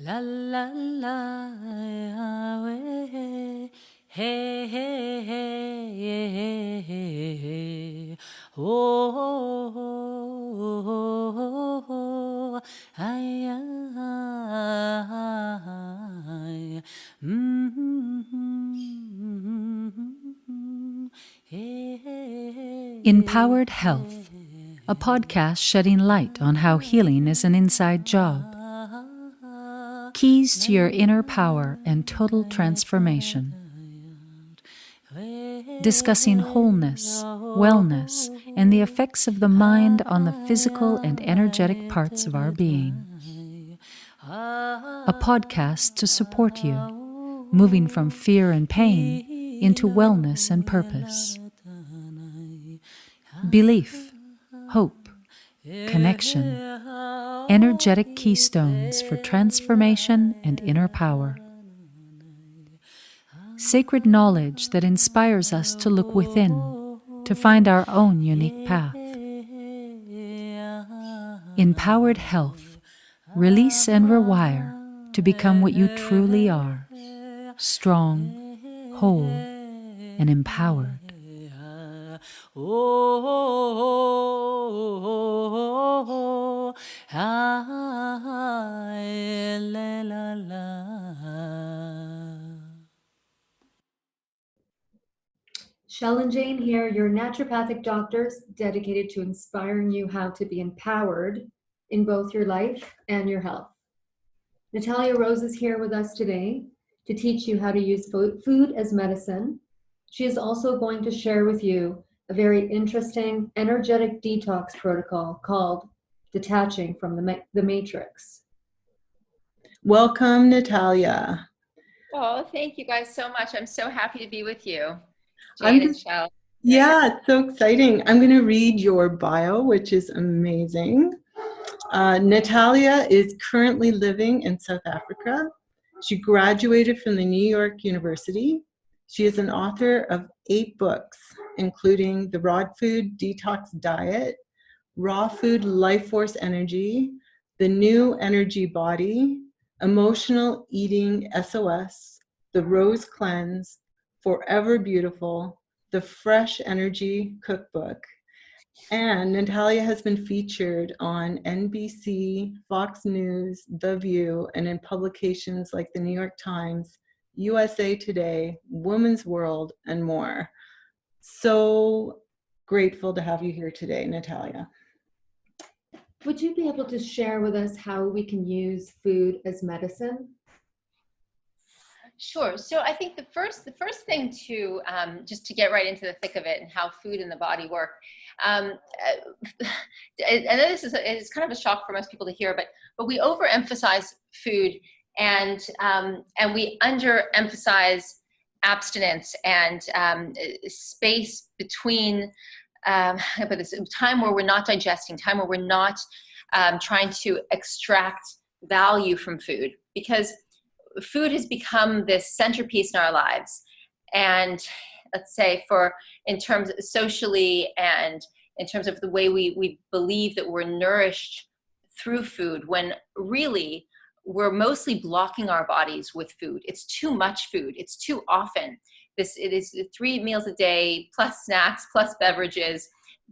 La la la, hey, hey, hey, hey, oh, ay, ay, Empowered Health, a podcast shedding light on how healing is an inside job. Keys to your inner power and total transformation. Discussing wholeness, wellness, and the effects of the mind on the physical and energetic parts of our being. A podcast to support you, moving from fear and pain into wellness and purpose. Belief, hope, connection, energetic keystones for transformation and inner power. Sacred knowledge that inspires us to look within, to find our own unique path. Empowered Health. Release and rewire to become what you truly are. Strong, whole, and empowered. Shel and Jayne here, your naturopathic doctors dedicated to inspiring you how to be empowered in both your life and your health. Natalia Rose is here with us today to teach you how to use food as medicine. She is also going to share with you a very interesting energetic detox protocol called Detaching from the Matrix. Welcome, Natalia. Oh, thank you guys so much. I'm so happy to be with you, Jayne and Shel. Yeah, it's so exciting. I'm going to read your bio, which is amazing. Natalia is currently living in South Africa. She graduated from the New York University. She is an author of 8 books, including The Raw Food Detox Diet, Raw Food Life Force Energy, The New Energy Body, Emotional Eating SOS, The Rose Cleanse, Forever Beautiful, The Fresh Energy Cookbook. And Natalia has been featured on NBC, Fox News, The View, and in publications like the New York Times, USA Today, Women's World, and more. So grateful to have you here today, Natalia. Would you be able to share with us how we can use food as medicine? Sure. So I think the first thing to just to get right into the thick of it and how food and the body work. I know this is kind of a shock for most people to hear, but we overemphasize food and we underemphasize abstinence and space between time where we're not digesting, time where we're not trying to extract value from food, because food has become this centerpiece in our lives. And let's say in terms of socially and in terms of the way we believe that we're nourished through food, when really we're mostly blocking our bodies with food. It's too much food. It's too often. It is 3 meals a day plus snacks plus beverages.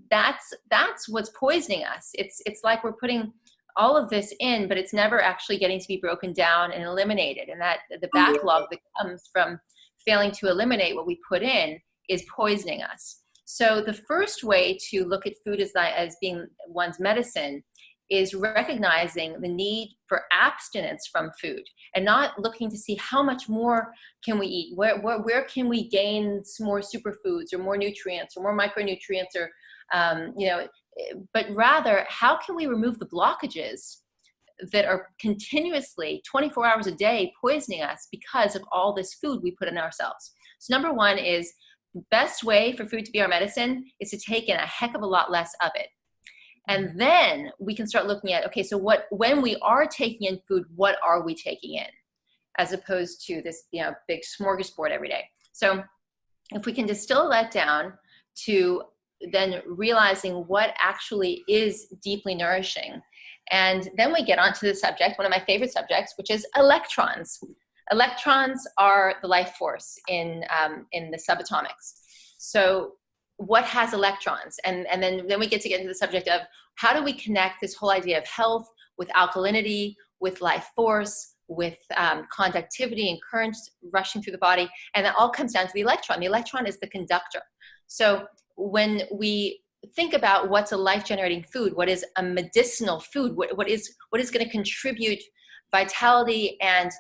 That's what's poisoning us. It's like we're putting all of this in, but it's never actually getting to be broken down and eliminated. And that the backlog that comes from failing to eliminate what we put in is poisoning us. So the first way to look at food as being one's medicine is recognizing the need for abstinence from food and not looking to see how much more can we eat, where can we gain some more superfoods or more nutrients or more micronutrients or but rather, how can we remove the blockages that are continuously 24 hours a day poisoning us because of all this food we put in ourselves? So number one is the best way for food to be our medicine is to take in a heck of a lot less of it. And then we can start looking at, okay, so when we are taking in food, what are we taking in? As opposed to this, big smorgasbord every day. So if we can distill that down to then realizing what actually is deeply nourishing And then we get onto the subject, one of my favorite subjects, which is electrons. Electrons are the life force in the subatomics. So what has electrons? And then we get into the subject of how do we connect this whole idea of health with alkalinity, with life force, with conductivity and current rushing through the body. And that all comes down to the electron. The electron is the conductor. So when we think about what's a life-generating food, what is a medicinal food, what is going to contribute vitality and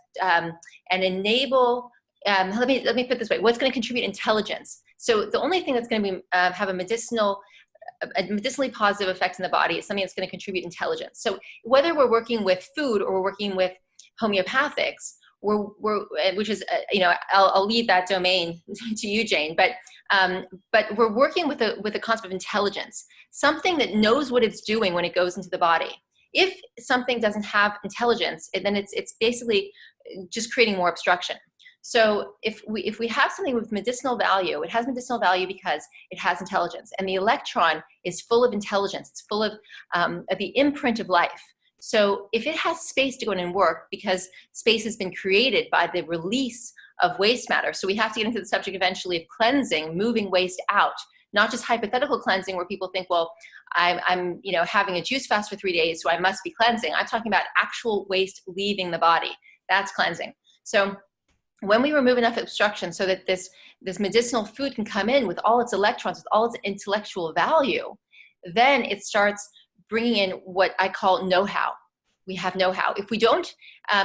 enable, let me put it this way, what's going to contribute intelligence? So the only thing that's going to be have a medicinally positive effect in the body is something that's going to contribute intelligence. So whether we're working with food or we're working with homeopathics, which is I'll leave that domain to you, Jayne. But we're working with a concept of intelligence, something that knows what it's doing when it goes into the body. If something doesn't have intelligence, then it's basically just creating more obstruction. So if we have something with medicinal value, it has medicinal value because it has intelligence, and the electron is full of intelligence. It's full of the imprint of life. So if it has space to go in and work, because space has been created by the release of waste matter. So we have to get into the subject eventually of cleansing, moving waste out, not just hypothetical cleansing where people think, well, I'm having a juice fast for 3 days, so I must be cleansing. I'm talking about actual waste leaving the body. That's cleansing. So when we remove enough obstruction so that this medicinal food can come in with all its electrons, with all its intellectual value, then it starts bringing in what I call know-how. We have know-how. If we don't,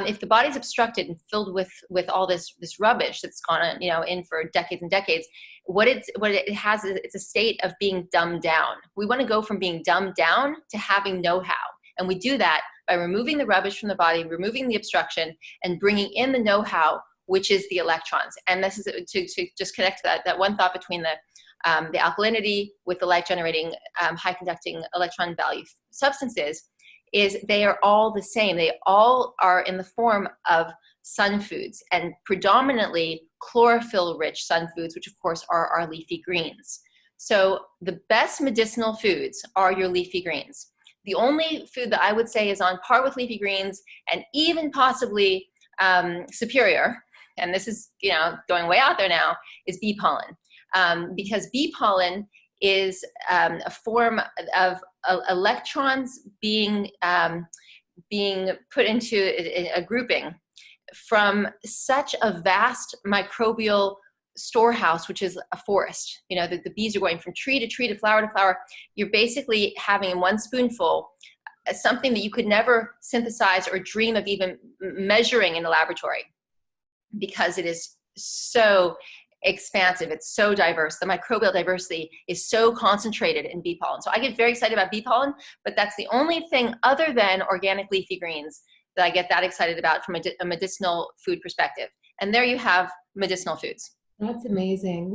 if the body's obstructed and filled with all this rubbish that's gone in for decades and decades, what it has is it's a state of being dumbed down. We want to go from being dumbed down to having know-how, and we do that by removing the rubbish from the body, removing the obstruction, and bringing in the know-how, which is the electrons. And this is to just connect to that one thought between the alkalinity with the life-generating, high-conducting electron value substances, is they are all the same. They all are in the form of sun foods, and predominantly chlorophyll-rich sun foods, which of course are our leafy greens. So the best medicinal foods are your leafy greens. The only food that I would say is on par with leafy greens, and even possibly superior, and this is going way out there now, is bee pollen. Because bee pollen is a form of electrons being put into a grouping from such a vast microbial storehouse, which is a forest. The bees are going from tree to tree to flower. You're basically having in one spoonful something that you could never synthesize or dream of even measuring in a laboratory, because it is so expansive. It's so diverse. The microbial diversity is so concentrated in bee pollen. So I get very excited about bee pollen, but that's the only thing other than organic leafy greens that I get that excited about from a medicinal food perspective. And there you have medicinal foods. That's amazing.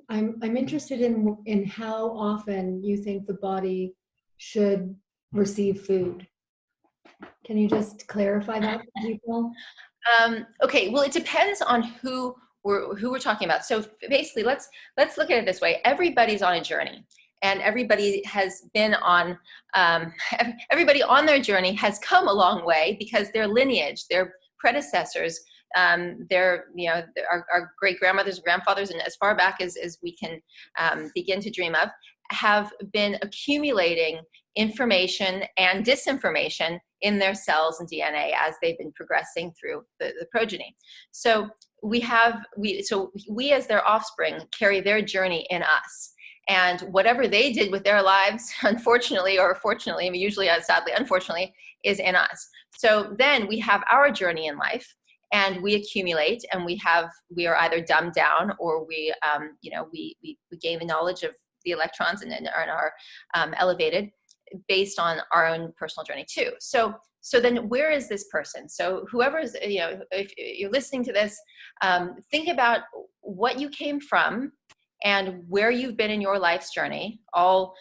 I'm interested in how often you think the body should receive food. Can you just clarify that for people? Okay, well, it depends on who we're talking about. So basically, let's look at it this way. Everybody's on a journey, and everybody has been on, everybody on their journey has come a long way because their lineage, their predecessors, our great grandmothers, grandfathers, and as far back as we can begin to dream of, have been accumulating information and disinformation in their cells and DNA as they've been progressing through the progeny. So we as their offspring carry their journey in us. And whatever they did with their lives, unfortunately or fortunately, usually sadly, unfortunately, is in us. So then we have our journey in life, and we accumulate, and we are either dumbed down, or we gain the knowledge of the electrons and are elevated based on our own personal journey too. So then where is this person? So whoever's, if you're listening to this, think about what you came from and where you've been in your life's journey, all,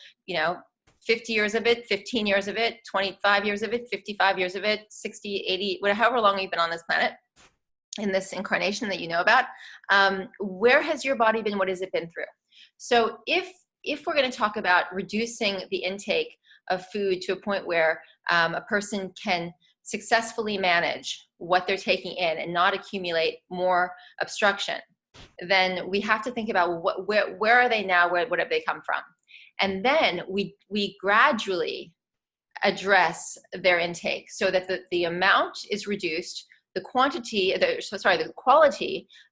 50 years of it, 15 years of it, 25 years of it, 55 years of it, 60, 80, however long you've been on this planet, in this incarnation that you know about. Where has your body been? What has it been through? So if we're going to talk about reducing the intake of food to a point where a person can successfully manage what they're taking in and not accumulate more obstruction, then we have to think about where are they now, what have they come from? And then we gradually address their intake so that the amount is reduced, the quality,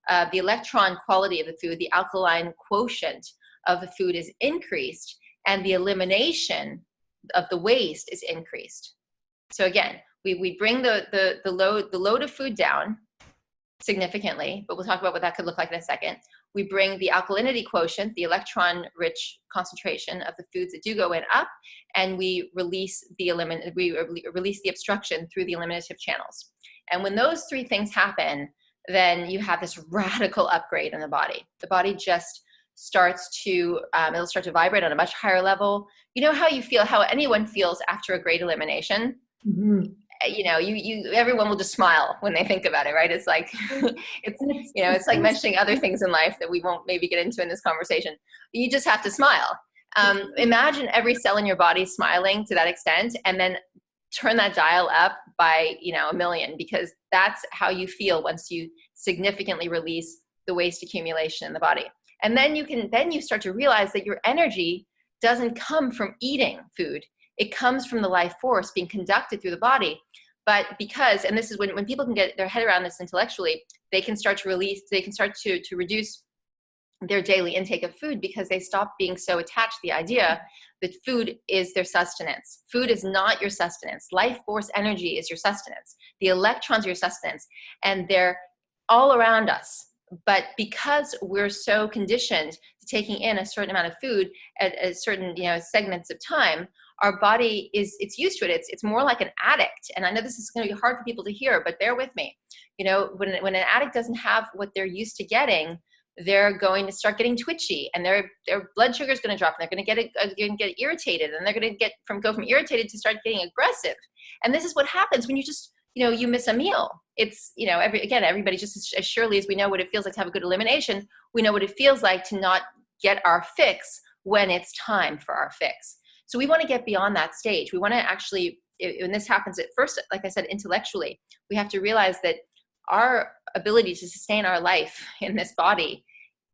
the electron quality of the food, the alkaline quotient of the food is increased, and the elimination of the waste is increased. So again, we bring the load of food down significantly, but we'll talk about what that could look like in a second. We bring the alkalinity quotient, the electron-rich concentration of the foods that do go in up, and we release the obstruction through the eliminative channels. And when those three things happen, then you have this radical upgrade in the body. The body just starts to, it'll start to vibrate on a much higher level. You know how you feel, how anyone feels after a great elimination? Mm-hmm. You know, everyone will just smile when they think about it, right? It's like, it's like mentioning other things in life that we won't maybe get into in this conversation. You just have to smile. Imagine every cell in your body smiling to that extent, and then turn that dial up by, 1 million, because that's how you feel once you significantly release the waste accumulation in the body. And then you start to realize that your energy doesn't come from eating food. It comes from the life force being conducted through the body. But because, and this is when people can get their head around this intellectually, they can start to reduce their daily intake of food, because they stop being so attached to the idea that food is their sustenance. Food is not your sustenance. Life force energy is your sustenance. The electrons are your sustenance, and they're all around us. But because we're so conditioned to taking in a certain amount of food at a certain segments of time, our body it's used to it. It's more like an addict. And I know this is going to be hard for people to hear, but bear with me. When an addict doesn't have what they're used to getting, they're going to start getting twitchy, and their blood sugar is going to drop, and they're going to get irritated, and they're going to go from irritated to start getting aggressive. And this is what happens when you just you miss a meal. It's everybody, just as surely as we know what it feels like to have a good elimination, we know what it feels like to not get our fix when it's time for our fix. So we want to get beyond that stage. We want to actually, when this happens at first, like I said, intellectually, we have to realize that our ability to sustain our life in this body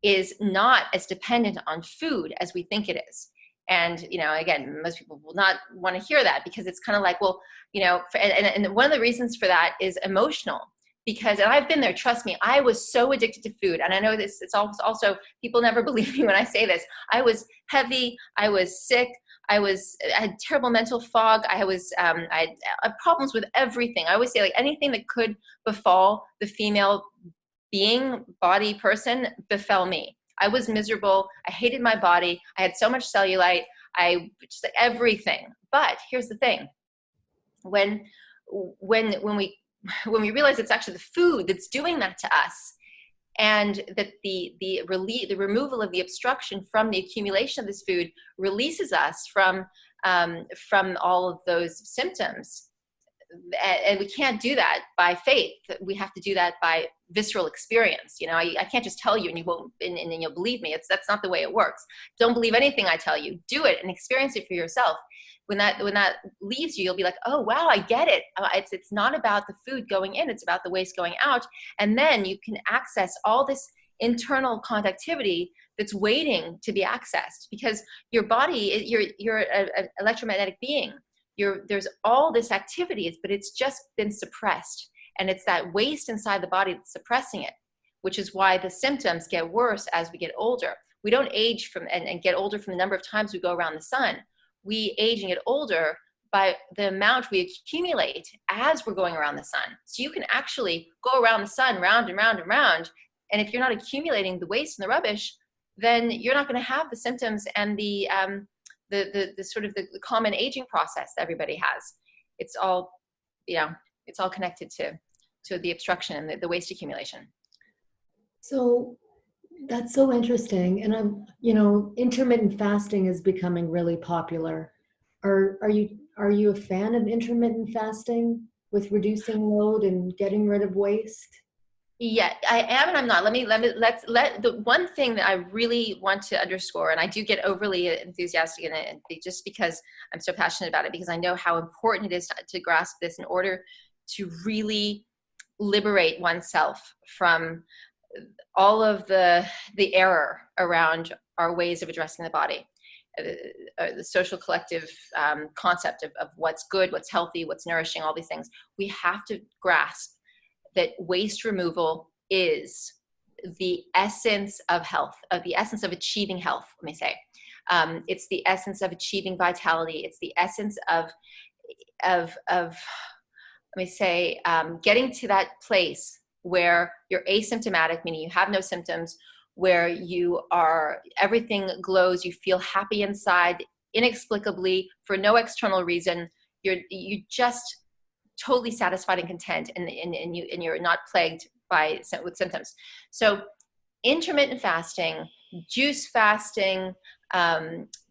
is not as dependent on food as we think it is. And, again, most people will not want to hear that, because it's kind of like, well, and one of the reasons for that is emotional. Because, and I've been there, trust me, I was so addicted to food. And I know this, it's also, people never believe me when I say this. I was heavy, I was sick, I had terrible mental fog. I had problems with everything. I always say, like, anything that could befall the female being, body, person, befell me. I was miserable. I hated my body. I had so much cellulite. Just everything. But here's the thing. When we realize it's actually the food that's doing that to us, and that the removal of the obstruction from the accumulation of this food releases us from all of those symptoms, and we can't do that by faith. We have to do that by visceral experience. I can't just tell you and you won't, and you'll believe me. That's not the way it works. Don't believe anything I tell you. Do it and experience it for yourself. When that leaves you, you'll be like, oh wow, I get it. It's not about the food going in, it's about the waste going out. And then you can access all this internal conductivity that's waiting to be accessed, because your body, you're an electromagnetic being. There's all this activity, but it's just been suppressed. And it's that waste inside the body that's suppressing it, which is why the symptoms get worse as we get older. We don't age and get older from the number of times we go around the sun. We age and get older by the amount we accumulate as we're going around the sun. So you can actually go around the sun round and round and round. And if you're not accumulating the waste and the rubbish, then you're not going to have the symptoms and the sort of the common aging process that everybody has. It's all connected to the obstruction and the waste accumulation. So that's so interesting. And intermittent fasting is becoming really popular. Are you a fan of intermittent fasting with reducing load and getting rid of waste? Yeah, I am and I'm not. Let the one thing that I really want to underscore, and I do get overly enthusiastic in it, and just because I'm so passionate about it, because I know how important it is to grasp this in order to really liberate oneself from all of the error around our ways of addressing the body. The social collective concept of what's good, what's healthy, what's nourishing, all these things. We have to grasp that waste removal is the essence of health, of the essence of achieving health, let me say. It's the essence of achieving vitality. It's the essence of let me say, getting to that place where you're asymptomatic, meaning you have no symptoms, where you are, everything glows, you feel happy inside, inexplicably, for no external reason. You just totally satisfied and content, and you're not plagued with symptoms. So intermittent fasting, juice fasting,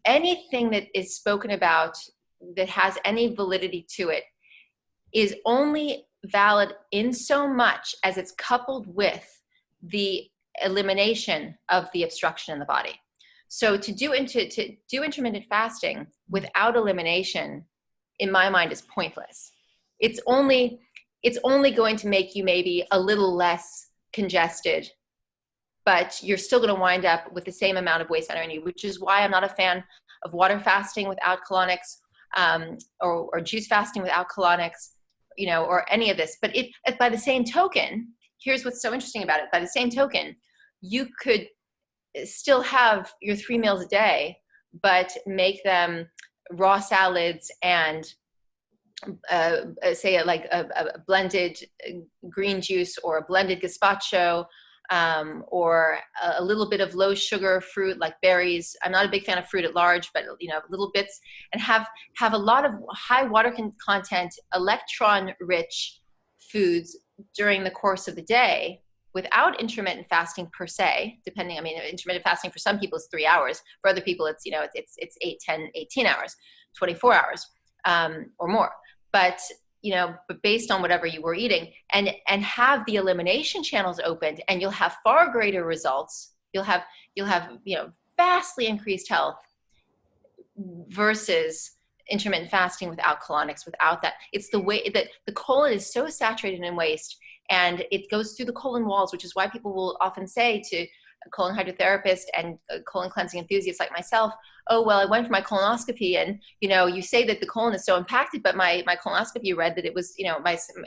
anything that is spoken about that has any validity to it is only valid in so much as it's coupled with the elimination of the obstruction in the body. So to do intermittent fasting without elimination, in my mind, is pointless. It's only going to make you maybe a little less congested, but you're still going to wind up with the same amount of waste energy, which is why I'm not a fan of water fasting without colonics, or juice fasting without colonics, or any of this. But by the same token, here's what's so interesting about it. By the same token, you could still have your 3 meals a day, but make them raw salads and say like a blended green juice, or a blended gazpacho, or a little bit of low sugar fruit like berries. I'm not a big fan of fruit at large, but little bits, and have a lot of high water content, electron rich foods during the course of the day, without intermittent fasting per se. Depending, intermittent fasting for some people is 3 hours. For other people, it's 8, 10, 18 hours, 24 hours, or more. But based on whatever you were eating, and have the elimination channels opened, and you'll have far greater results. You'll have vastly increased health versus intermittent fasting without colonics, without that. It's the way that the colon is so saturated in waste, and it goes through the colon walls, which is why people will often say to a colon hydrotherapist and colon cleansing enthusiasts like myself, oh, well, I went for my colonoscopy, and, you say that the colon is so impacted, but my colonoscopy read that it was,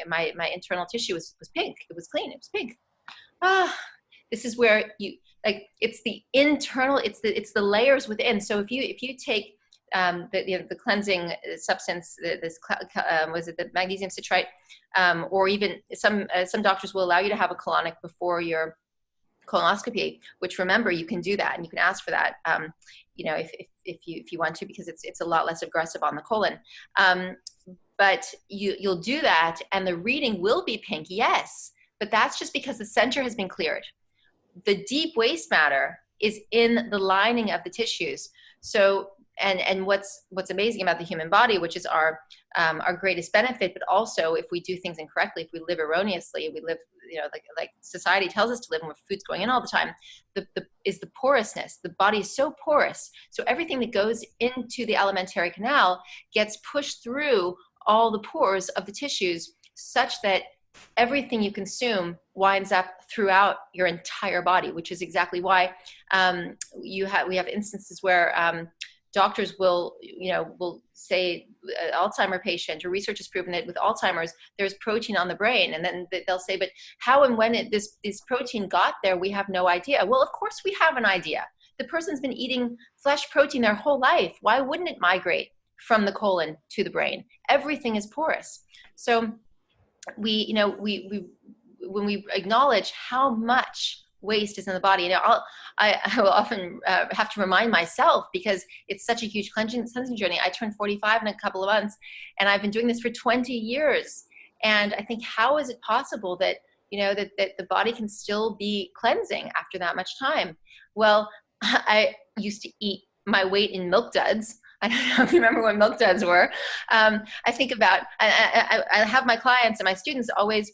my internal tissue was pink. It was clean. It was pink. This is where it's the internal, it's the layers within. So if you take the cleansing substance, was it the magnesium citrate, or even some doctors will allow you to have a colonic before your colonoscopy, which, remember, you can do that, and you can ask for that, if you want to, because it's a lot less aggressive on the colon. But you'll do that, and the reading will be pink, yes, but that's just because the center has been cleared. The deep waste matter is in the lining of the tissues. So, and what's amazing about the human body, which is our greatest benefit, but also if we do things incorrectly, if we live erroneously, we live, like society tells us to live, and with food's going in all the time, is the porousness. The body is so porous, so everything that goes into the alimentary canal gets pushed through all the pores of the tissues, such that everything you consume winds up throughout your entire body, which is exactly why we have instances where doctors will say Alzheimer patient, or research has proven that with Alzheimer's, there's protein on the brain. And then they'll say, but how and when this protein got there, we have no idea. Well, of course we have an idea. The person's been eating flesh protein their whole life. Why wouldn't it migrate from the colon to the brain? Everything is porous. So when we acknowledge how much waste is in the body, I will often have to remind myself, because it's such a huge cleansing journey. I turned 45 in a couple of months, and I've been doing this for 20 years. And I think, how is it possible that that the body can still be cleansing after that much time? Well, I used to eat my weight in milk duds. I don't know if you remember what milk duds were. I think about, I have my clients and my students always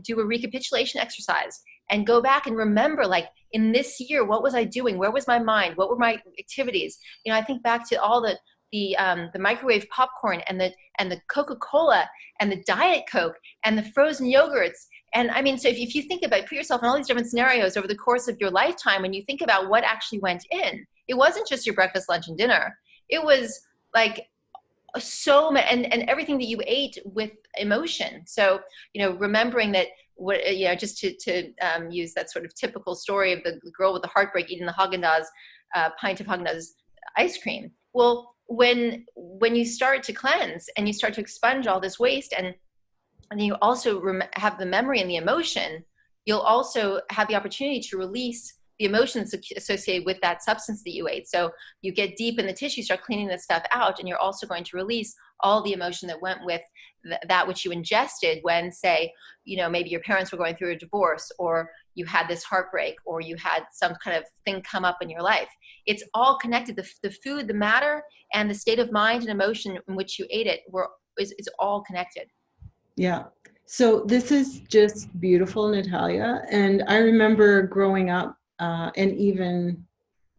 do a recapitulation exercise and go back and remember, like, in this year, what was I doing? Where was my mind? What were my activities? You know, I think back to all the microwave popcorn and the Coca-Cola and the Diet Coke and the frozen yogurts. And I mean, so if you think about, put yourself in all these different scenarios over the course of your lifetime, when you think about what actually went in, it wasn't just your breakfast, lunch, and dinner. It was like so many, and everything that you ate with emotion. So, you know, remembering that, what, you know, just to use that sort of typical story of the girl with the heartbreak eating the Haagen-Dazs pint of Haagen-Dazs ice cream. Well, when you start to cleanse and you start to expunge all this waste, and you also have the memory and the emotion, you'll also have the opportunity to release the emotions associated with that substance that you ate. So you get deep in the tissue, start cleaning this stuff out, and you're also going to release all the emotion that went with that which you ingested when, say, you know, maybe your parents were going through a divorce, or you had this heartbreak, or you had some kind of thing come up in your life. It's all connected. The food, the matter, and the state of mind and emotion in which you ate it is all connected. Yeah. So this is just beautiful, Natalia. And I remember growing up, and even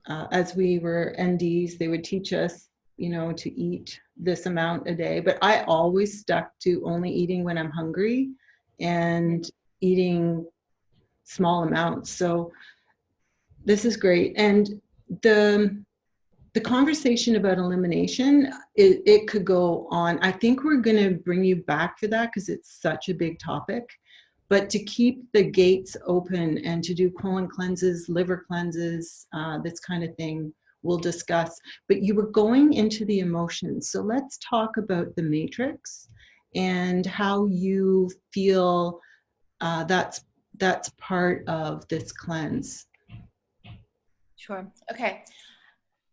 as we were NDs, they would teach us, you know, to eat this amount a day. But I always stuck to only eating when I'm hungry and eating small amounts. So this is great. And the conversation about elimination, it could go on. I think we're going to bring you back for that because it's such a big topic. But to keep the gates open and to do colon cleanses, liver cleanses, this kind of thing, we'll discuss. But you were going into the emotions. So let's talk about the matrix and how you feel that's part of this cleanse. Sure. Okay.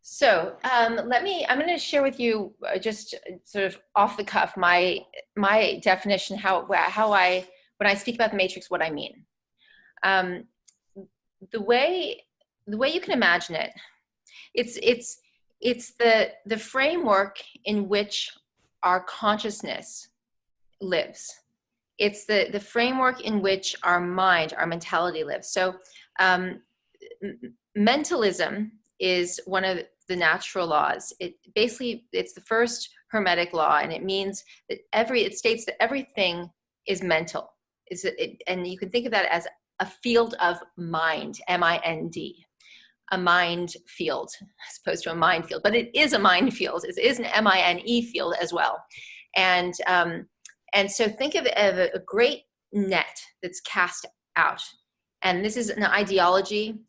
So I'm going to share with you just sort of off the cuff my definition, when I speak about the matrix, what I mean. The way you can imagine it, it's the framework in which our consciousness lives. It's the framework in which our mind, our mentality lives. So mentalism is one of the natural laws. It's the first Hermetic law, and it means that it states that everything is mental. And you can think of that as a field of mind, M-I-N-D, a mind field, as opposed to a minefield. But it is a mind field. It is an M-I-N-E field as well. And so think of it as a great net that's cast out. And this is an ideology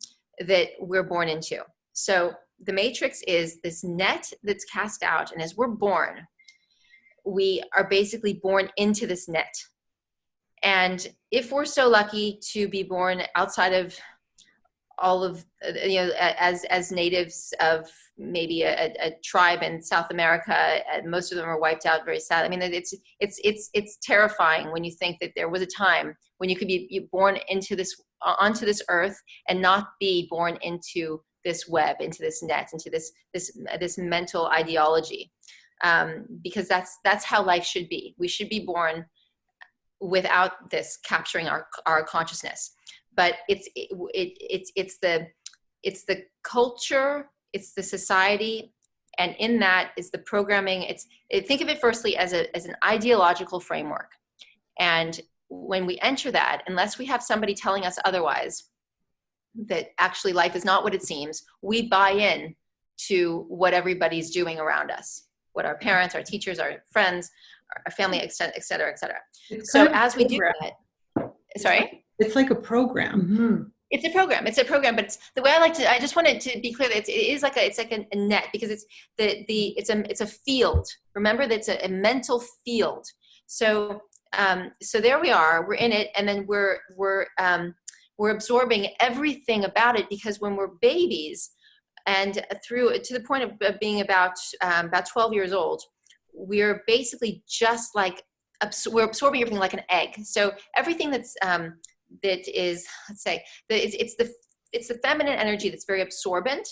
that we're born into. So the matrix is this net that's cast out. And as we're born, we are basically born into this net. And if we're so lucky to be born outside of all of, you know, as natives of maybe a tribe in South America, most of them are wiped out, very sad. I mean, it's terrifying when you think that there was a time when you could be born onto this earth and not be born into this web, into this net, into this mental ideology, because that's how life should be. We should be born without this capturing our consciousness. But it's the culture, it's the society, and in that is the programming. Think of it firstly as an ideological framework. And when we enter that, unless we have somebody telling us otherwise, that actually life is not what it seems, we buy in to what everybody's doing around us, what our parents, our teachers, our friends, our family, et cetera, et cetera. So as we do that, sorry? It's like a program. Mm-hmm. It's a program, but it's the way I just wanted to be clear that it's like a net, because it's a field. Remember that it's a mental field. So there we are, we're in it, and then we're absorbing everything about it, because when we're babies and through to the point of being about 12 years old, we're basically just like, we're absorbing everything like an egg. So everything that is, let's say, it's the feminine energy that's very absorbent.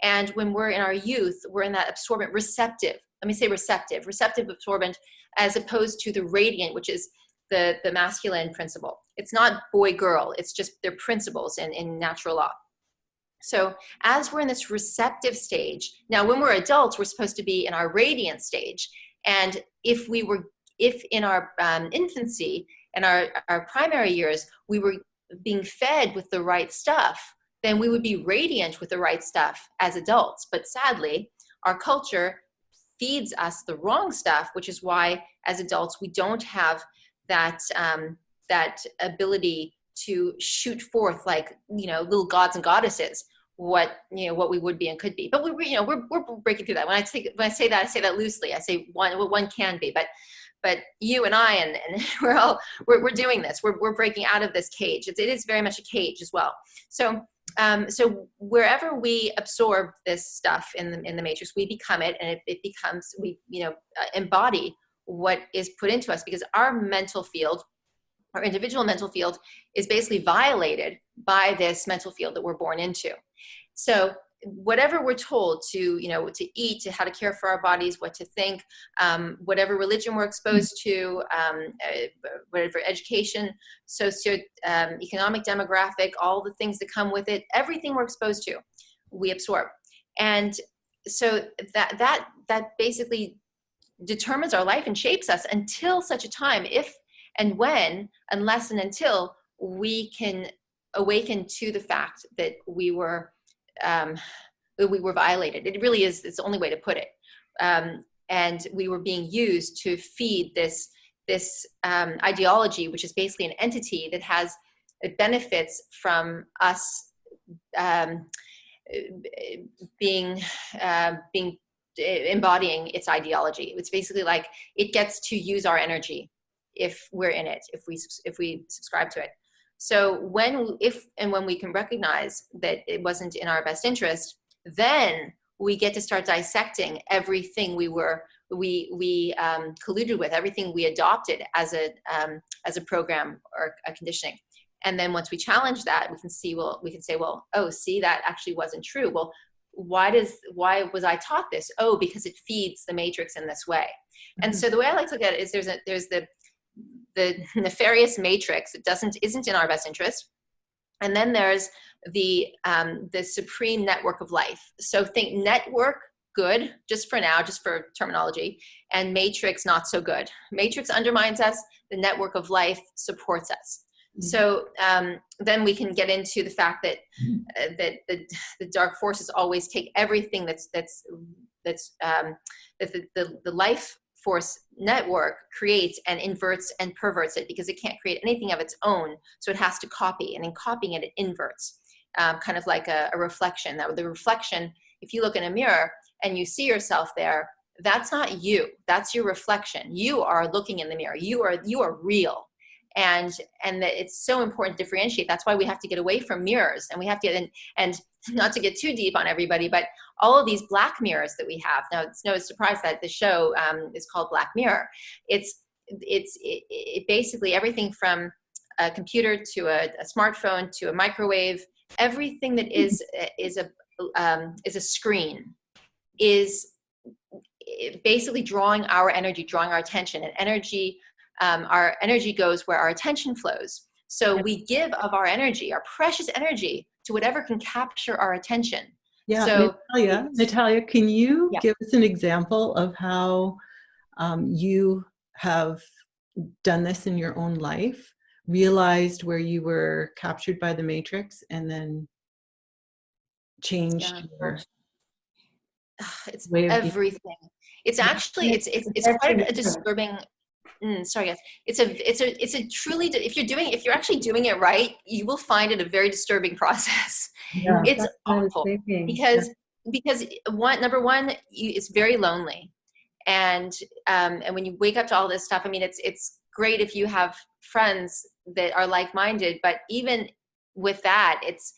And when we're in our youth, we're in that absorbent, receptive. Let me say receptive, absorbent, as opposed to the radiant, which is the masculine principle. It's not boy-girl. It's just their principles in natural law. So as we're in this receptive stage, now when we're adults, we're supposed to be in our radiant stage. And if in our infancy and our primary years, we were being fed with the right stuff, then we would be radiant with the right stuff as adults. But sadly, our culture feeds us the wrong stuff, which is why as adults, we don't have that ability to shoot forth like, little gods and goddesses, what we would be and could be. But we're breaking through that. When I say that, I say that loosely. I say one can be, but you and I and we're doing this. We're breaking out of this cage. It is very much a cage as well. So wherever we absorb this stuff in the matrix, we become it, and it becomes, we embody what is put into us, because our mental field, our individual mental field, is basically violated by this mental field that we're born into. So whatever we're told to eat, to how to care for our bodies, what to think, whatever religion we're exposed to, whatever education, economic demographic, all the things that come with it, everything we're exposed to, we absorb. And so that basically determines our life and shapes us until such a time, unless and until we can awaken to the fact that we were violated. It really is, it's the only way to put it. And we were being used to feed this ideology, which is basically an entity that benefits from us embodying its ideology. It's basically like it gets to use our energy if we're in it, if we subscribe to it. So when we can recognize that it wasn't in our best interest, then we get to start dissecting everything we colluded with, everything we adopted as a program or a conditioning. And then once we challenge that, we can say, oh, see, that actually wasn't true. Well, why was I taught this? Oh, because it feeds the matrix in this way. Mm-hmm. And so the way I like to look at it is there's the nefarious matrix. It isn't in our best interest. And then there's the supreme network of life. So think network, good, just for now, just for terminology, and matrix, not so good. Matrix undermines us. The network of life supports us. Mm-hmm. So then we can get into the fact that the dark forces always take everything that's the life force network creates and inverts and perverts it, because it can't create anything of its own. So it has to copy, and in copying it, it inverts, kind of like a reflection. That the reflection, if you look in a mirror and you see yourself there, that's not you. That's your reflection. You are looking in the mirror. You are real. And it's so important to differentiate. That's why we have to get away from mirrors, and we have to get in, and not to get too deep on everybody, but all of these black mirrors that we have. Now, it's no surprise that the show is called Black Mirror. It's basically everything from a computer to a smartphone to a microwave. Everything that is a screen is basically drawing our energy, drawing our attention, and energy. Our energy goes where our attention flows. So we give of our energy, our precious energy, to whatever can capture our attention. Yeah, so, Natalia, can you give us an example of how you have done this in your own life, realized where you were captured by the matrix, and then changed your it's way of everything. It's actually it's quite a disturbing. Sorry, guys. It's a truly, if you're actually doing it right, you will find it a very disturbing process. Yeah, it's awful because number one, it's very lonely, and when you wake up to all this stuff, I mean, it's great if you have friends that are like-minded, but even with that, it's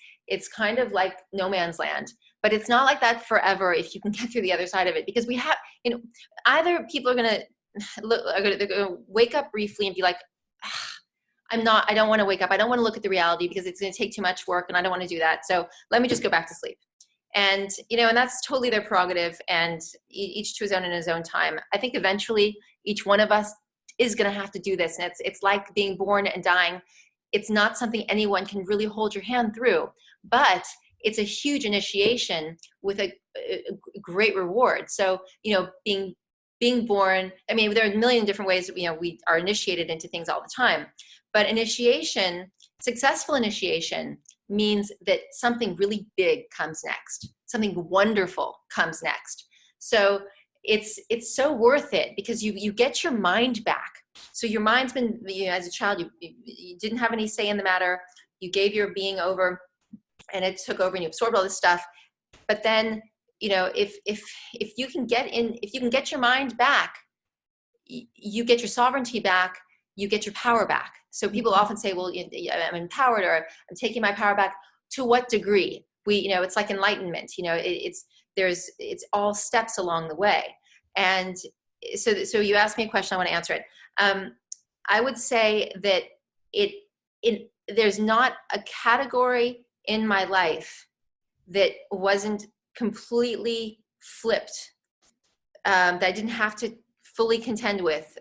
kind of like no man's land. But it's not like that forever if you can get through the other side of it, because we have, either people are gonna they're going to wake up briefly and be like, I don't want to wake up. I don't want to look at the reality because it's going to take too much work and I don't want to do that. So let me just go back to sleep. And, and that's totally their prerogative, and each to his own in his own time. I think eventually each one of us is going to have to do this. And it's like being born and dying. It's not something anyone can really hold your hand through, but it's a huge initiation with a great reward. So, being born, I mean, there are a million different ways that, we are initiated into things all the time, but successful initiation means that something really big comes next. Something wonderful comes next. So it's so worth it because you get your mind back. So your mind's been, as a child, you didn't have any say in the matter. You gave your being over and it took over and you absorbed all this stuff. But then, if you can get your mind back, you get your sovereignty back, you get your power back. So people often say, well, I'm empowered or I'm taking my power back. To what degree? It's like enlightenment, it's all steps along the way. And so you asked me a question, I want to answer it. I would say that there's not a category in my life that wasn't completely flipped, that I didn't have to fully contend with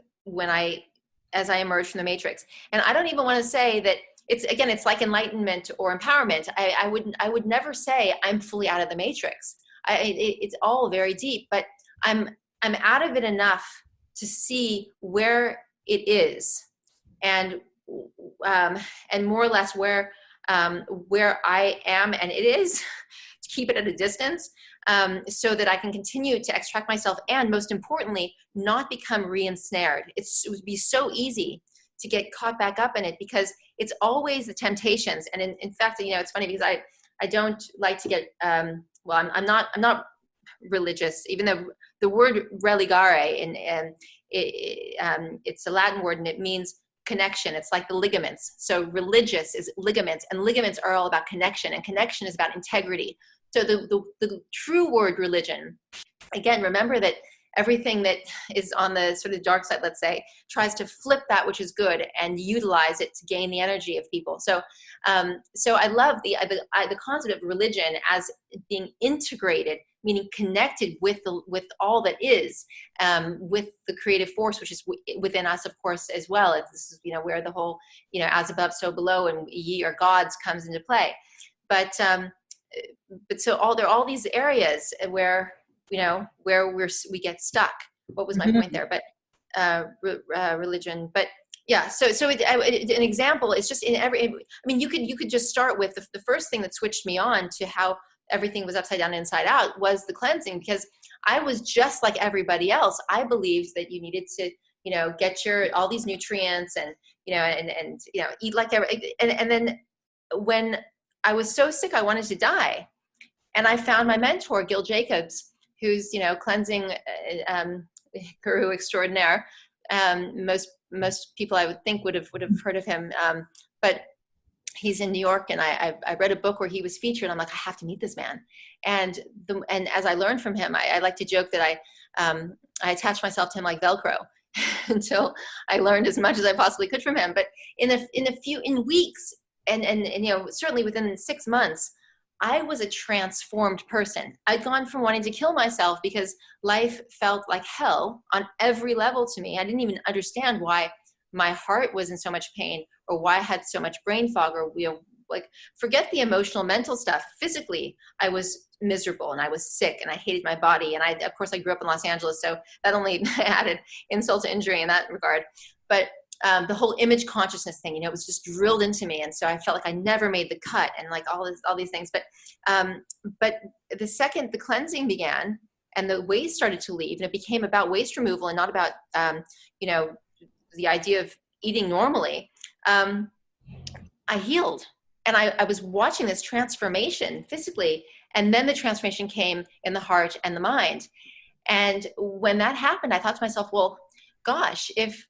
as I emerged from the matrix. And I don't even want to say that it's like enlightenment or empowerment. I would never say I'm fully out of the matrix. It's all very deep, but I'm out of it enough to see where it is, and more or less where I am, and it is, to keep it at a distance, so that I can continue to extract myself, and most importantly, not become re-ensnared. It would be so easy to get caught back up in it because it's always the temptations. And in fact, it's funny because I don't like to get, I'm not religious, even though the word religare, and it's a Latin word and it means connection. It's like the ligaments. So religious is ligaments, and ligaments are all about connection, and connection is about integrity. So the true word religion, again, remember that everything that is on the sort of dark side, let's say, tries to flip that which is good and utilize it to gain the energy of people. So I love the concept of religion as being integrated, meaning connected with all that is, with the creative force, which is within us, of course, as well. This is, where the whole, as above, so below, and ye are gods comes into play. But so there are all these areas where we get stuck. What was my point there? But religion. But yeah, so an example is just you could just start with the first thing that switched me on to how everything was upside down and inside out was the cleansing, because I was just like everybody else. I believed that you needed to get all these nutrients and eat like and then when I was so sick I wanted to die, and I found my mentor Gil Jacobs, who's cleansing guru extraordinaire. Most people I would think would have heard of him, but he's in New York, and I read a book where he was featured. I'm like, I have to meet this man. And as I learned from him, I like to joke that I attached myself to him like Velcro until I learned as much as I possibly could from him. But in weeks and certainly within 6 months, I was a transformed person. I'd gone from wanting to kill myself because life felt like hell on every level to me. I didn't even understand why my heart was in so much pain, or why I had so much brain fog, or forget the emotional, mental stuff. Physically, I was miserable and I was sick and I hated my body. And I grew up in Los Angeles, so that only added insult to injury in that regard. But the whole image consciousness thing, it was just drilled into me. And so I felt like I never made the cut, and all these things. But the second the cleansing began and the waste started to leave, and it became about waste removal and not about, the idea of eating normally, I healed. And I was watching this transformation physically. And then the transformation came in the heart and the mind. And when that happened, I thought to myself, well, gosh, if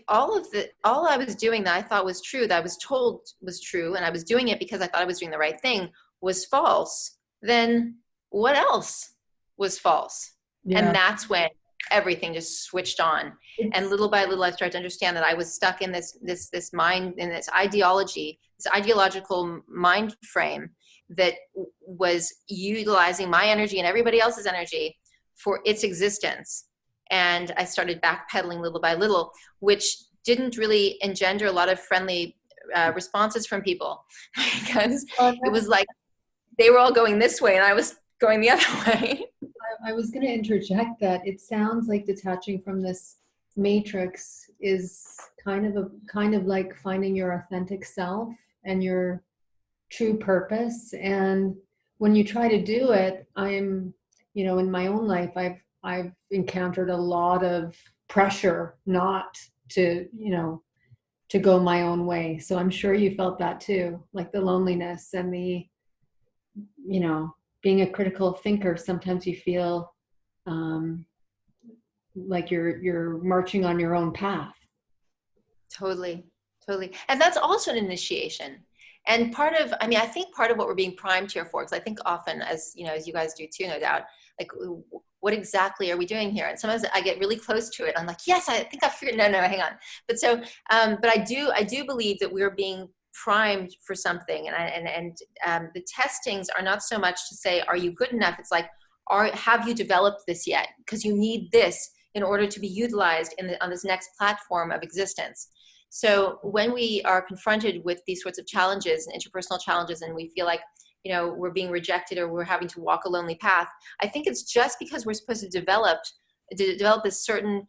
all I was doing that I thought was true, that I was told was true, and I was doing it because I thought I was doing the right thing, was false, then what else was false? Yeah. And that's when everything just switched on. And little by little, I started to understand that I was stuck in this mind, in this ideology, this ideological mind frame that was utilizing my energy and everybody else's energy for its existence. And I started backpedaling little by little, which didn't really engender a lot of friendly responses from people because it was like they were all going this way and I was going the other way. I was going to interject that it sounds like detaching from this matrix is kind of like finding your authentic self and your true purpose. And when you try to do it, in my own life, I've encountered a lot of pressure not to, to go my own way. So I'm sure you felt that too, like the loneliness and the, being a critical thinker. Sometimes you feel like you're marching on your own path. Totally. And that's also an initiation. And I think part of what we're being primed here for, because I think often, as you guys do too, no doubt, like, what exactly are we doing here? And sometimes I get really close to it. I'm like, yes, I think I've figured, no, hang on. But so, but I do believe that we're being primed for something. And the testings are not so much to say, are you good enough? It's like, have you developed this yet? Because you need this in order to be utilized on this next platform of existence. So when we are confronted with these sorts of challenges and interpersonal challenges, and we feel like, we're being rejected or we're having to walk a lonely path, I think it's just because we're supposed to develop this certain,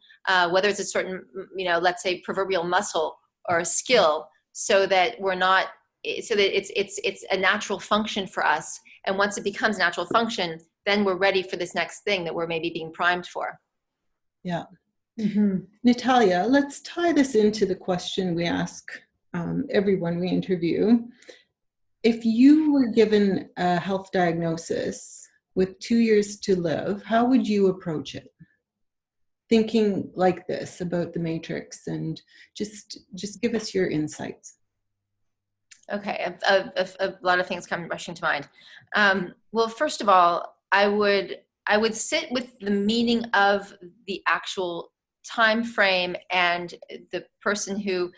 whether it's a certain, let's say proverbial muscle or a skill, so that it's a natural function for us. And once it becomes a natural function, then we're ready for this next thing that we're maybe being primed for. Yeah. Mm-hmm. Natalia, let's tie this into the question we ask everyone we interview. If you were given a health diagnosis with 2 years to live, how would you approach it? Thinking like this about the matrix, and just give us your insights. Okay, a lot of things come rushing to mind. Well, first of all, I would sit with the meaning of the actual time frame and the person who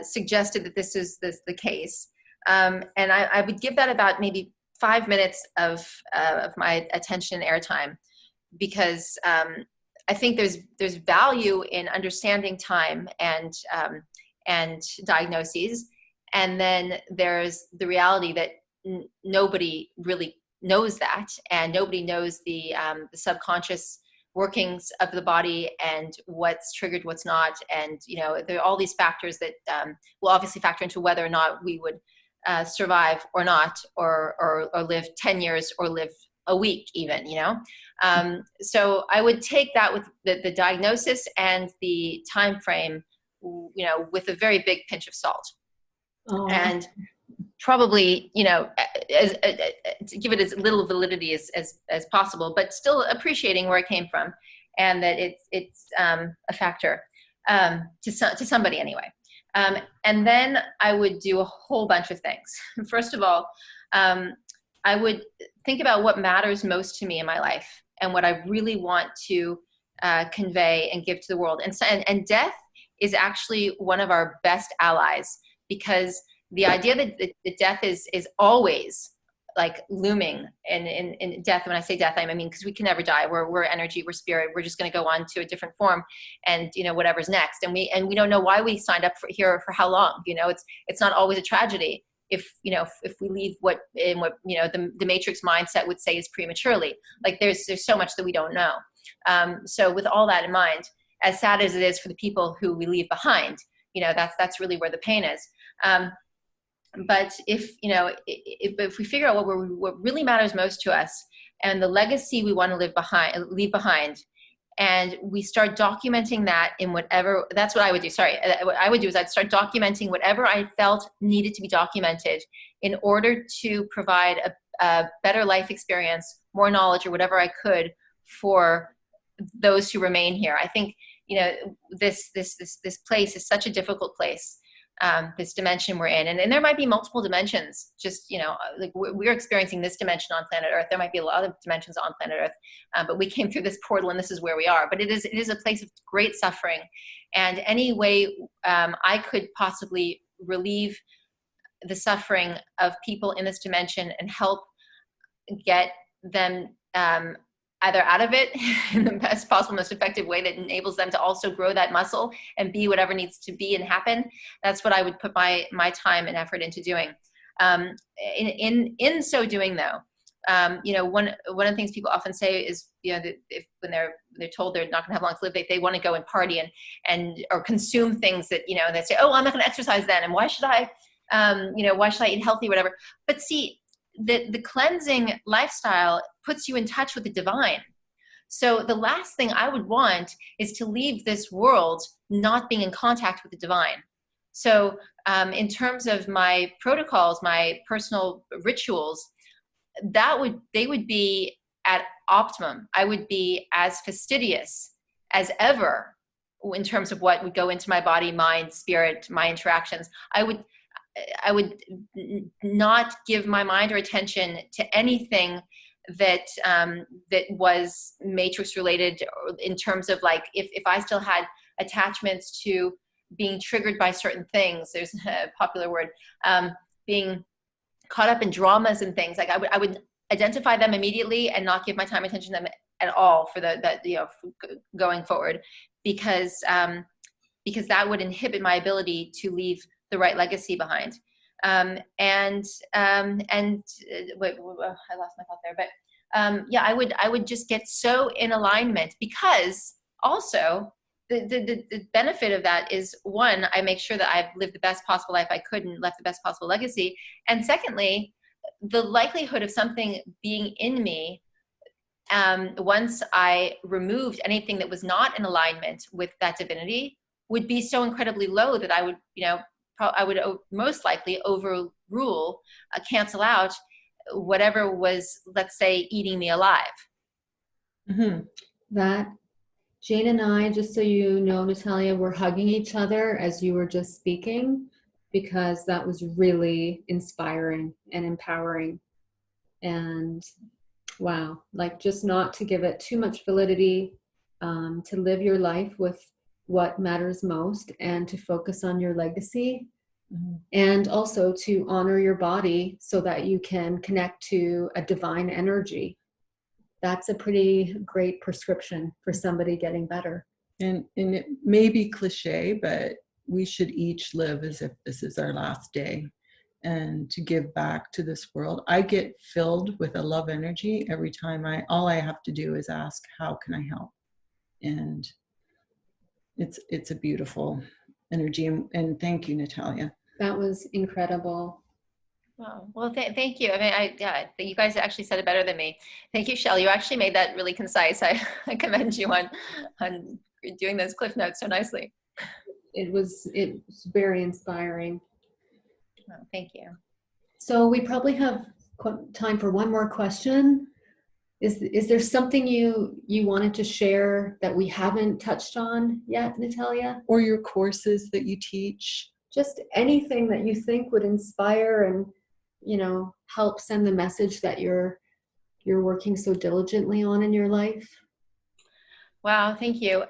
suggested that this is the case, and I would give that about maybe 5 minutes of my attention and airtime, because I think there's value in understanding time and diagnoses, and then there's the reality that nobody really knows that, and nobody knows the subconscious workings of the body and what's triggered, what's not. And there are all these factors that will obviously factor into whether or not we would survive or not, or live 10 years or live a week even, so I would take that with the diagnosis and the time frame, with a very big pinch of salt. And probably, to give it as little validity as possible, but still appreciating where it came from, and that it's a factor to somebody anyway. And then I would do a whole bunch of things. First of all, I would think about what matters most to me in my life and what I really want to convey and give to the world. And death is actually one of our best allies, because the idea that death is always like looming in death. When I say death, I mean, because we can never die. We're energy, we're spirit. We're just going to go on to a different form, and whatever's next. And we don't know why we signed up for how long. It's not always a tragedy if we leave what the Matrix mindset would say is prematurely. Like there's so much that we don't know. So with all that in mind, as sad as it is for the people who we leave behind, that's really where the pain is. But if we figure out what really matters most to us and the legacy we want to leave behind, and we start documenting that in whatever, that's what I would do. Sorry. What I would do is I'd start documenting whatever I felt needed to be documented in order to provide a better life experience, more knowledge, or whatever I could for those who remain here. I think, this place is such a difficult place. This dimension we're in, and there might be multiple dimensions. Just like we're experiencing this dimension on planet Earth. There might be a lot of dimensions on planet Earth, but we came through this portal, and this is where we are. But it is a place of great suffering, and any way I could possibly relieve the suffering of people in this dimension and help get them either out of it in the best possible, most effective way that enables them to also grow that muscle and be whatever needs to be and happen. That's what I would put my time and effort into doing. In so doing, though, one of the things people often say is, that when they're told they're not going to have long to live, they want to go and party and or consume things that, they say, oh, I'm not going to exercise then, and why should I, why should I eat healthy, whatever. But see, the cleansing lifestyle puts you in touch with the divine. So the last thing I would want is to leave this world not being in contact with the divine. So in terms of my protocols, my personal rituals, they would be at optimum. I would be as fastidious as ever in terms of what would go into my body, mind, spirit, my interactions. I would not give my mind or attention to anything that was matrix related, in terms of like, if I still had attachments to being triggered by certain things, there's a popular word, being caught up in dramas and things, like I would identify them immediately and not give my time and attention to them at all for going forward, because that would inhibit my ability to leave the right legacy behind. Wait, I lost my thought there, but I would just get so in alignment, because also the benefit of that is, one, I make sure that I've lived the best possible life I could and left the best possible legacy. And secondly, the likelihood of something being in me, once I removed anything that was not in alignment with that divinity, would be so incredibly low that I would, I would most likely overrule, cancel out whatever was, let's say, eating me alive. Mm-hmm. That Jayne and I, just so you know, Natalia, were hugging each other as you were just speaking, because that was really inspiring and empowering. And wow, like, just not to give it too much validity, to live your life with what matters most and to focus on your legacy. Mm-hmm. And also to honor your body so that you can connect to a divine energy. That's a pretty great prescription for somebody getting better. And it may be cliche, but we should each live as if this is our last day, and to give back to this world. I get filled with a love energy every time all I have to do is ask, how can I help? And it's a beautiful energy. And thank you, Natalia. That was incredible. Wow. Well, thank you. I mean, you guys actually said it better than me. Thank you, Shel. You actually made that really concise. I commend you on doing those cliff notes so nicely. It was very inspiring. Oh, thank you. So we probably have time for one more question. Is there something you wanted to share that we haven't touched on yet, Natalia? Or your courses that you teach? Just anything that you think would inspire and, help send the message that you're working so diligently on in your life. Wow, thank you.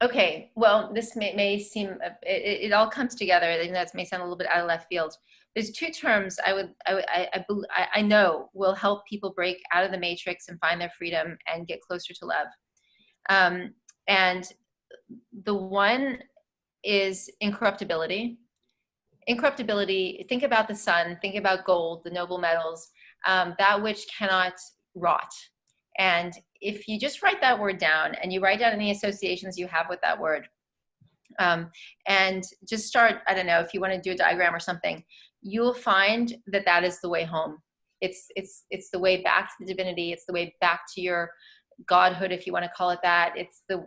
Okay, well, this may seem, it all comes together. I think that may sound a little bit out of left field. There's two terms I know will help people break out of the matrix and find their freedom and get closer to love. And the one is incorruptibility. Incorruptibility, think about the sun, think about gold, the noble metals, that which cannot rot. And if you just write that word down and you write down any associations you have with that word, and just start, I don't know, if you want to do a diagram or something, you'll find that is the way home. It's the way back to the divinity. It's the way back to your godhood, if you want to call it that. It's the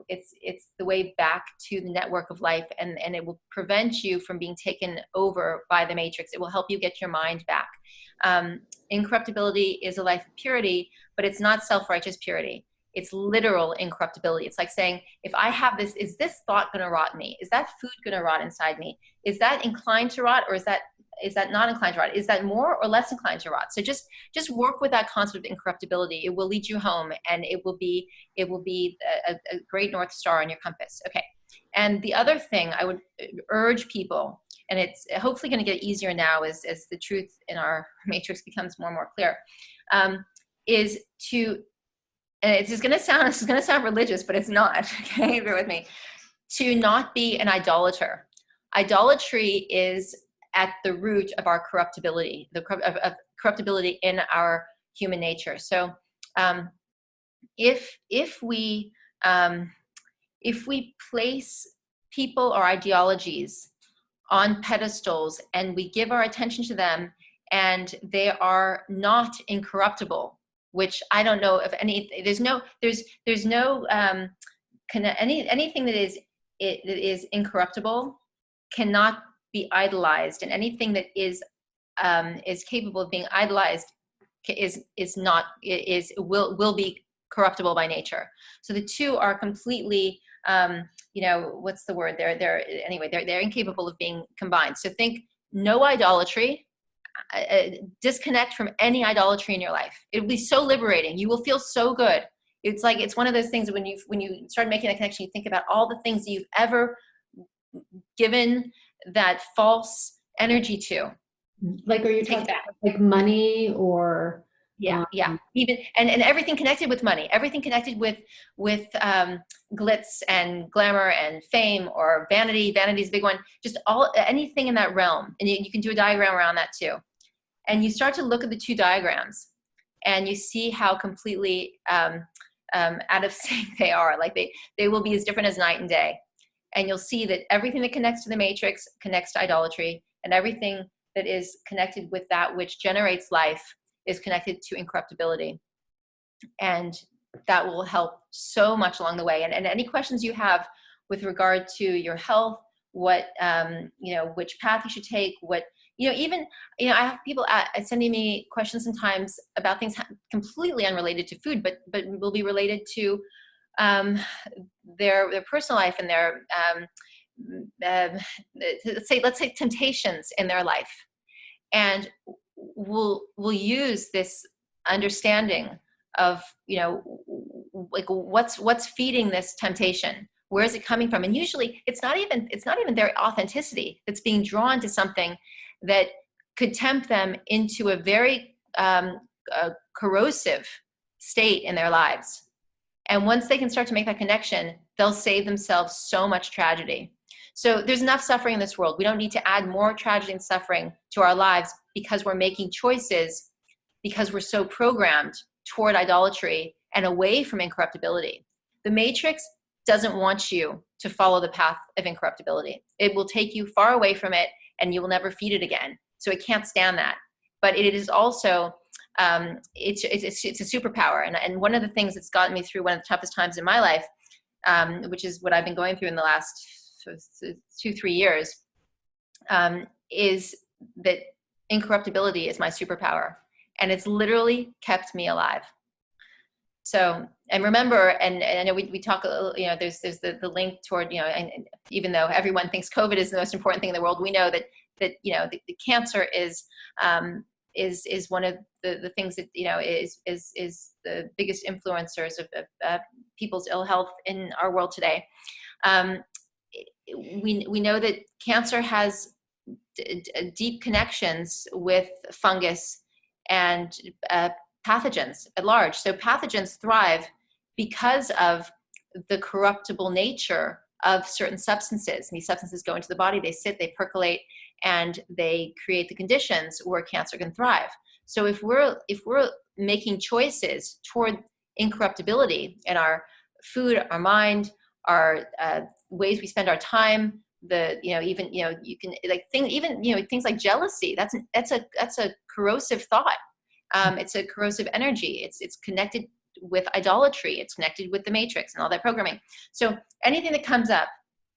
way back to the network of life, and it will prevent you from being taken over by the matrix. It will help you get your mind back. Incorruptibility is a life of purity, but it's not self-righteous purity. It's literal incorruptibility. It's like saying, if I have this, is this thought going to rot me? Is that food going to rot inside me? Is that inclined to rot, or is that not inclined to rot? Is that more or less inclined to rot? So just work with that concept of incorruptibility. It will lead you home, and it will be a great North Star on your compass. Okay. And the other thing I would urge people, and it's hopefully going to get easier now as the truth in our matrix becomes more and more clear, is to and it's going to sound religious, but it's not. Okay, bear with me. To not be an idolater. Idolatry is at the root of our corruptibility, of corruptibility in our human nature. So, if we place people or ideologies on pedestals and we give our attention to them, and they are not incorruptible, which I don't know of any. There's no anything that is incorruptible cannot be idolized, and anything that is capable of being idolized will be corruptible by nature. So the two are completely, what's the word? They're incapable of being combined. So think no idolatry. Disconnect from any idolatry in your life. It will be so liberating. You will feel so good. It's one of those things when you start making that connection, you think about all the things that you've ever given that false energy to. Like, are you talking about like money or? Yeah. Even and everything connected with money, everything connected with glitz and glamour and fame or vanity. Vanity is a big one. Just anything in that realm, and you can do a diagram around that too. And you start to look at the two diagrams, and you see how completely out of sync they are. Like they will be as different as night and day. And you'll see that everything that connects to the matrix connects to idolatry, and everything that is connected with that which generates life is connected to incorruptibility. And that will help so much along the way. And any questions you have with regard to your health, what, which path you should take, I have people sending me questions sometimes about things completely unrelated to food, but will be related to their personal life and their, let's say temptations in their life. And we'll use this understanding of, like what's feeding this temptation? Where is it coming from? And usually it's not even their authenticity that's being drawn to something that could tempt them into a very corrosive state in their lives. And once they can start to make that connection, they'll save themselves so much tragedy. So there's enough suffering in this world. We don't need to add more tragedy and suffering to our lives because we're making choices, because we're so programmed toward idolatry and away from incorruptibility. The matrix doesn't want you to follow the path of incorruptibility. It will take you far away from it, and you will never feed it again. So it can't stand that. But it is also, it's a superpower. And one of the things that's gotten me through one of the toughest times in my life, which is what I've been going through in the last 2-3 years, is that incorruptibility is my superpower, and it's literally kept me alive. So, and remember, and I know we talk, there's the link toward, and even though everyone thinks COVID is the most important thing in the world, we know that the cancer is one of the things that, is the biggest influencers of people's ill health in our world today. We know that cancer has deep connections with fungus and pathogens at large. So pathogens thrive because of the corruptible nature of certain substances. And these substances go into the body, they sit, they percolate, and they create the conditions where cancer can thrive. So if we're making choices toward incorruptibility in our food, our mind, our ways we spend our time, you can like things like jealousy. That's a corrosive thought. It's a corrosive energy. It's connected with idolatry. It's connected with the matrix and all that programming. So anything that comes up,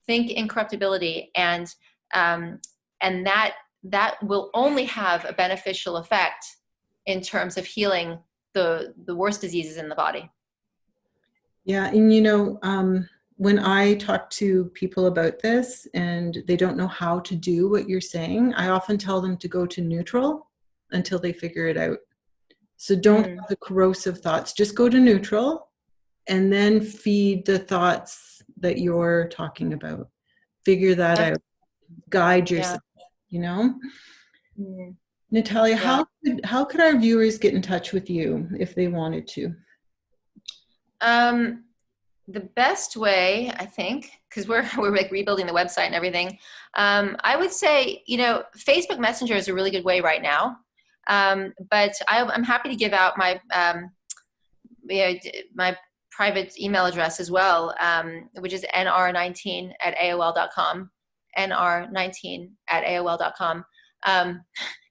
think incorruptibility, and that will only have a beneficial effect in terms of healing the worst diseases in the body. Yeah, and when I talk to people about this and they don't know how to do what you're saying, I often tell them to go to neutral until they figure it out. So don't have the corrosive thoughts, just go to neutral and then feed the thoughts that you're talking about. Figure that out. Guide yourself, Natalia, how could our viewers get in touch with you if they wanted to? The best way, I think, because we're like rebuilding the website and everything, I would say, Facebook Messenger is a really good way right now. But I'm happy to give out my my private email address as well, which is nr19@aol.com, nr19@aol.com.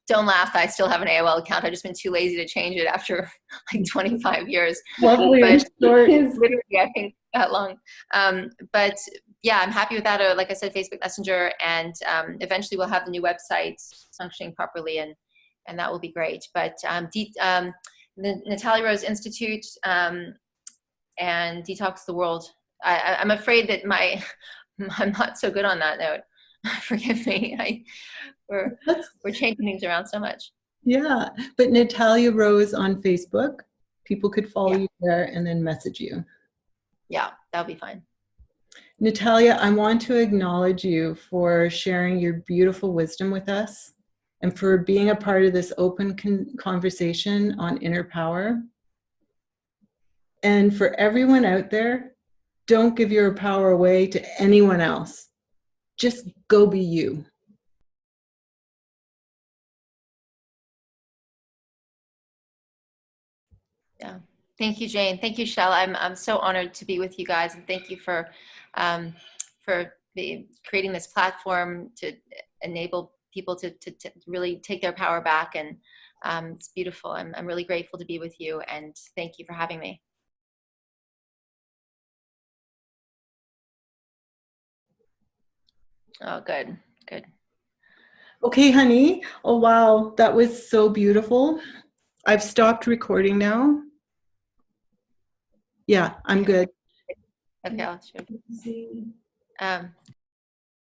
Don't laugh, I still have an AOL account. I've just been too lazy to change it after like 25 years. Lovely But and short. literally, I think that long. But yeah, I'm happy with that. Like I said, Facebook Messenger, and eventually we'll have the new website functioning properly, and that will be great. But the Natalia Rose Institute and Detox the World. I'm afraid that I'm not so good on that note. Forgive me. We're changing things around so much. Yeah, but Natalia Rose on Facebook, people could follow Yeah. you there and then message you. Yeah, that'll be fine. Natalia, I want to acknowledge you for sharing your beautiful wisdom with us and for being a part of this open conversation on inner power. And for everyone out there, don't give your power away to anyone else. Just go be you. Yeah. Thank you, Jayne. Thank you, Shel. I'm so honored to be with you guys, and thank you for creating this platform to enable people to really take their power back, and it's beautiful. I'm really grateful to be with you, and thank you for having me. Oh, good. Okay, honey. Oh, wow. That was so beautiful. I've stopped recording now. Yeah, I'm good. Okay, I'll show you.